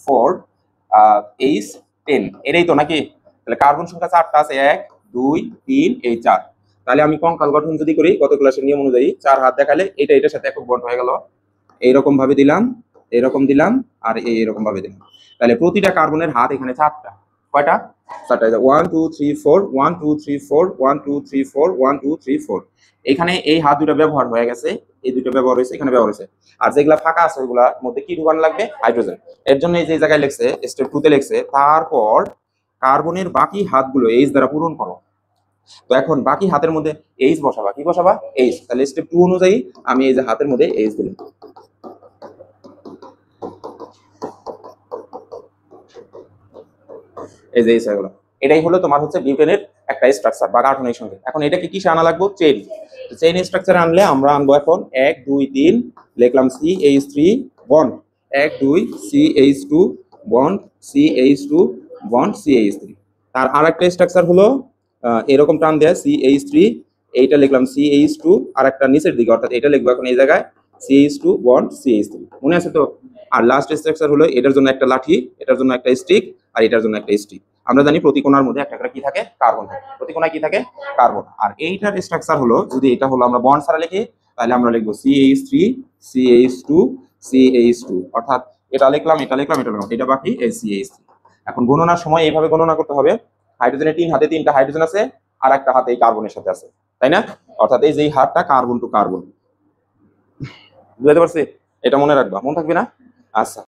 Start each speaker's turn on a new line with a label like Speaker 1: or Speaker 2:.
Speaker 1: 4 H 10 এটাই তো নাকি? তাহলে কার্বন সংখ্যা 4টা আছে, 1 2 3 এই 4। তাহলে আমি কঙ্কাল গঠন যদি করি গত ক্লাসের নিয়ম অনুযায়ী 4 হাত দেখালে এটা এটার সাথে একক বন্ড হয়ে গেল, এইরকম ভাবে দিলাম, এরকম দিলাম, আর এইরকম ভাবে দিলাম। তাহলে প্রতিটা কার্বনের হাত এখানে 4টা। কয়টা? 4টা। 1 2 3 4 1 2 3 4 1 2 3 4 1 2 3 4। এখানে এই হাত দুটো ব্যবহার হয়ে গেছে, এই দুটো ব্যবহার হয়েছে, এখানে ব্যবহার হয়েছে। আর যেগুলা ফাঁকা আছে ওইগুলার মধ্যে কি ঢুকানো লাগবে? হাইড্রোজেন। এর জন্য এই যে জায়গায় লিখছে স্টেপ 2 তে লিখছে তারপর কার্বনের বাকি হাতগুলো এইচ দ্বারা পূরণ করো। তো এখন বাকি হাতের মধ্যে এইচ বসাবা, কি বসাবা? এইচ। তাহলে স্টেপ 2 অনুযায়ী আমি এই যে হাতের মধ্যে এইচ দিলাম। এই যে এইচ হয়ে গেল। এটাই হলো তোমার হচ্ছে বিউটেনের একটা স্ট্রাকচার বা গাঠনিক সংকেত। এখন এটাকে কিসে আনা লাগবে? চেইন। চেইন স্ট্রাকচারে আনলে আমরা আনবো এখন 1 2 3 লিখলাম CH3 bond, 1 2 CH2 bond, CH2 bond, CH3। তার আরেকটা স্ট্রাকচার হলো এরকম টান দেয়া CH3, এইটা লিখলাম CH2, আর একটা নিচের দিকে অর্থাৎ এটা লিখবো এখন এই জায়গায় CH2 বন্ড CH3। মনে আছে তো? আর লাস্ট স্ট্রাকচার হলো এটার জন্য একটা লাঠি, এটার জন্য একটা স্টিক, আর এটার জন্য একটা স্টিক। আমরা জানি প্রতি কোণার মধ্যে একটা করে কি থাকে? কার্বন থাকে। প্রতি কোণায় কি থাকে? কার্বন। আর এইটার স্ট্রাকচার হলো, যদি এটা হলো আমরা বন্ড ছাড়া লিখি তাহলে আমরা লিখবো CH3 CH2 CH2, অর্থাৎ এটা লিখলাম, এটা লিখলাম, এটা লিখলাম, এটা বাকি এই CH3। এখন গণনার সময় এইভাবে গণনা করতে হবে। হাইড্রোজেনের 3 হাতে 3টা হাইড্রোজেন আছে, আর একটা হাতে এই কার্বনের সাথে আছে, তাই না? অর্থাৎ এই যে হাতটা কার্বন টু কার্বন। বুঝতে পারছি? এটা মনে রাখবা, মনে থাকবে না? আচ্ছা।